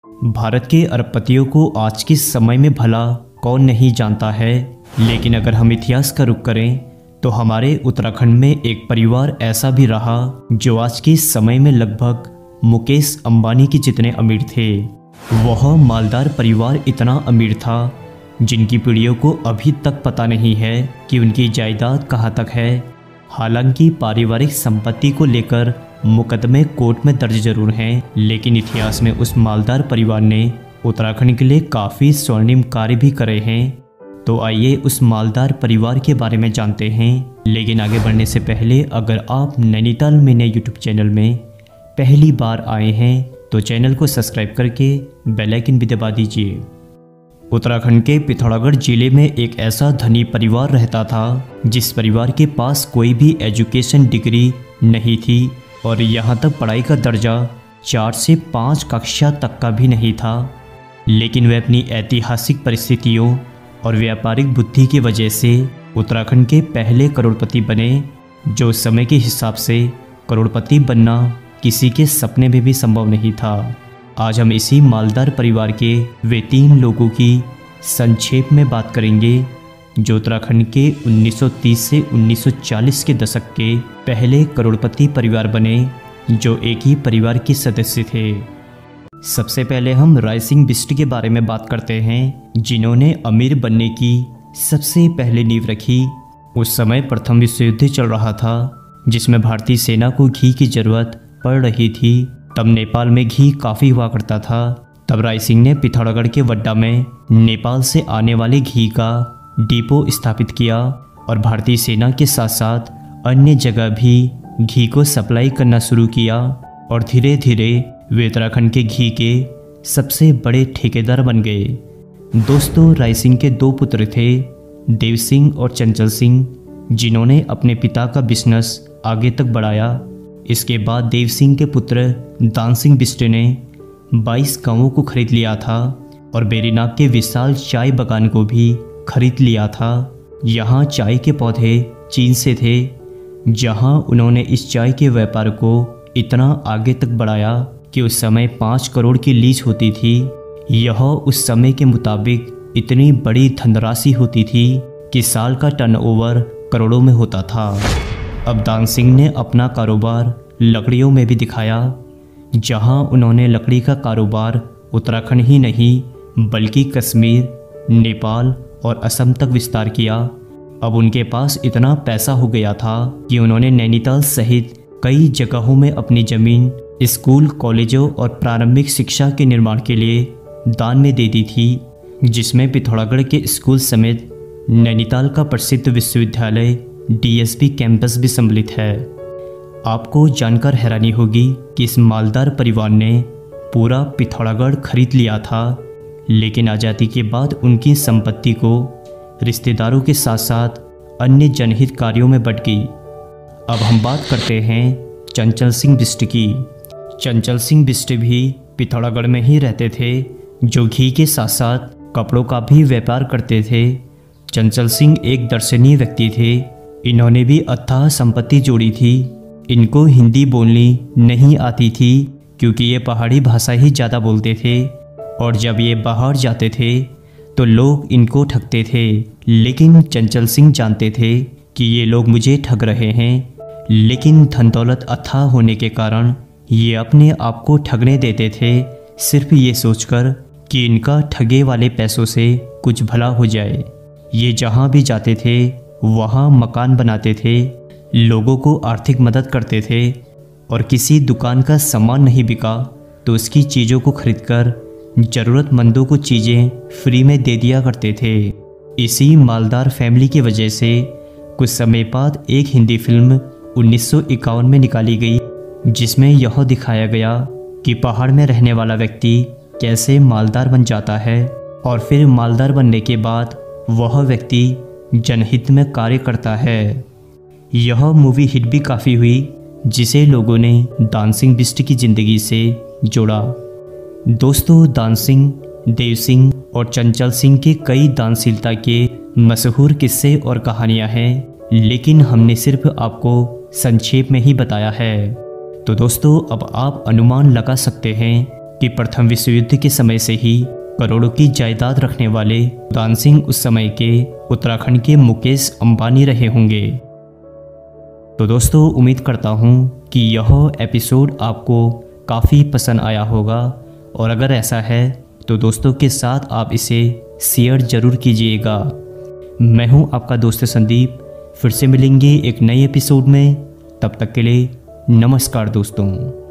भारत के अरबपतियों को आज के समय में भला कौन नहीं जानता है, लेकिन अगर हम इतिहास का रुख करें तो हमारे उत्तराखंड में एक परिवार ऐसा भी रहा जो आज के समय में लगभग मुकेश अंबानी के जितने अमीर थे। वह मालदार परिवार इतना अमीर था जिनकी पीढ़ियों को अभी तक पता नहीं है कि उनकी जायदाद कहाँ तक है। हालांकि पारिवारिक संपत्ति को लेकर मुकदमे कोर्ट में दर्ज जरूर हैं, लेकिन इतिहास में उस मालदार परिवार ने उत्तराखंड के लिए काफ़ी स्वर्णिम कार्य भी करे हैं। तो आइए उस मालदार परिवार के बारे में जानते हैं। लेकिन आगे बढ़ने से पहले अगर आप नैनीताल मैने यूट्यूब चैनल में पहली बार आए हैं तो चैनल को सब्सक्राइब करके बेल आइकन भी दबा दीजिए। उत्तराखंड के पिथौरागढ़ जिले में एक ऐसा धनी परिवार रहता था जिस परिवार के पास कोई भी एजुकेशन डिग्री नहीं थी और यहाँ तक पढ़ाई का दर्जा 4 से 5 कक्षा तक का भी नहीं था। लेकिन वे अपनी ऐतिहासिक परिस्थितियों और व्यापारिक बुद्धि की वजह से उत्तराखंड के पहले करोड़पति बने, जो समय के हिसाब से करोड़पति बनना किसी के सपने में भी संभव नहीं था। आज हम इसी मालदार परिवार के वे 3 लोगों की संक्षेप में बात करेंगे जो उत्तराखंड के 1930 से 1940 के दशक के पहले करोड़पति परिवार बने, जो एक ही परिवार के सदस्य थे। सबसे पहले हम राय सिंह बिष्ट के बारे में बात करते हैं, जिन्होंने अमीर बनने की सबसे पहले नींव रखी। उस समय प्रथम विश्व युद्ध चल रहा था जिसमें भारतीय सेना को घी की जरूरत पड़ रही थी। तब नेपाल में घी काफ़ी हुआ करता था। तब राय सिंह ने पिथौरागढ़ के वड्डा में नेपाल से आने वाले घी का डिपो स्थापित किया और भारतीय सेना के साथ साथ अन्य जगह भी घी को सप्लाई करना शुरू किया और धीरे धीरे वे उत्तराखंड के घी के सबसे बड़े ठेकेदार बन गए। दोस्तों, राय सिंह के 2 पुत्र थे, देव सिंह और चंचल सिंह, जिन्होंने अपने पिता का बिजनेस आगे तक बढ़ाया। इसके बाद देव सिंह के पुत्र दान सिंह बिष्ट ने 22 गांवों को खरीद लिया था और बेरीनाग के विशाल चाय बागान को भी खरीद लिया था। यहाँ चाय के पौधे चीन से थे, जहाँ उन्होंने इस चाय के व्यापार को इतना आगे तक बढ़ाया कि उस समय 5 करोड़ की लीज होती थी। यह उस समय के मुताबिक इतनी बड़ी धनराशि होती थी कि साल का टर्नओवर करोड़ों में होता था। अब दान सिंह ने अपना कारोबार लकड़ियों में भी दिखाया, जहां उन्होंने लकड़ी का कारोबार उत्तराखंड ही नहीं बल्कि कश्मीर, नेपाल और असम तक विस्तार किया। अब उनके पास इतना पैसा हो गया था कि उन्होंने नैनीताल सहित कई जगहों में अपनी ज़मीन स्कूल, कॉलेजों और प्रारंभिक शिक्षा के निर्माण के लिए दान में दे दी थी, जिसमें पिथौरागढ़ के स्कूल समेत नैनीताल का प्रसिद्ध विश्वविद्यालय डीएसपी कैंपस भी सम्मिलित है। आपको जानकर हैरानी होगी कि इस मालदार परिवार ने पूरा पिथौरागढ़ खरीद लिया था, लेकिन आज़ादी के बाद उनकी संपत्ति को रिश्तेदारों के साथ साथ अन्य जनहित कार्यों में बंट गई। अब हम बात करते हैं चंचल सिंह बिष्ट की। चंचल सिंह बिष्ट भी पिथौरागढ़ में ही रहते थे, जो घी के साथ साथ कपड़ों का भी व्यापार करते थे। चंचल सिंह एक दर्शनीय व्यक्ति थे। इन्होंने भी अथाह संपत्ति जोड़ी थी। इनको हिंदी बोलनी नहीं आती थी क्योंकि ये पहाड़ी भाषा ही ज़्यादा बोलते थे, और जब ये बाहर जाते थे तो लोग इनको ठगते थे। लेकिन चंचल सिंह जानते थे कि ये लोग मुझे ठग रहे हैं, लेकिन धन दौलत अथाह होने के कारण ये अपने आप को ठगने देते थे, सिर्फ ये सोचकर कि इनका ठगे वाले पैसों से कुछ भला हो जाए। ये जहाँ भी जाते थे वहाँ मकान बनाते थे, लोगों को आर्थिक मदद करते थे, और किसी दुकान का सामान नहीं बिका तो उसकी चीज़ों को खरीदकर ज़रूरतमंदों को चीज़ें फ्री में दे दिया करते थे। इसी मालदार फैमिली की वजह से कुछ समय बाद एक हिंदी फिल्म 1951 में निकाली गई, जिसमें यह दिखाया गया कि पहाड़ में रहने वाला व्यक्ति कैसे मालदार बन जाता है और फिर मालदार बनने के बाद वह व्यक्ति जनहित में कार्य करता है। यह मूवी हिट भी काफ़ी हुई, जिसे लोगों ने दान सिंह बिष्ट की ज़िंदगी से जोड़ा। दोस्तों, दान सिंह, देव सिंह और चंचल सिंह के कई दानशीलता के मशहूर किस्से और कहानियां हैं, लेकिन हमने सिर्फ आपको संक्षेप में ही बताया है। तो दोस्तों, अब आप अनुमान लगा सकते हैं कि प्रथम विश्व युद्ध के समय से ही करोड़ों की जायदाद रखने वाले उदान सिंह उस समय के उत्तराखंड के मुकेश अंबानी रहे होंगे। तो दोस्तों, उम्मीद करता हूँ कि यह एपिसोड आपको काफ़ी पसंद आया होगा, और अगर ऐसा है तो दोस्तों के साथ आप इसे शेयर ज़रूर कीजिएगा। मैं हूँ आपका दोस्त संदीप, फिर से मिलेंगे एक नए एपिसोड में। तब तक के लिए नमस्कार दोस्तों।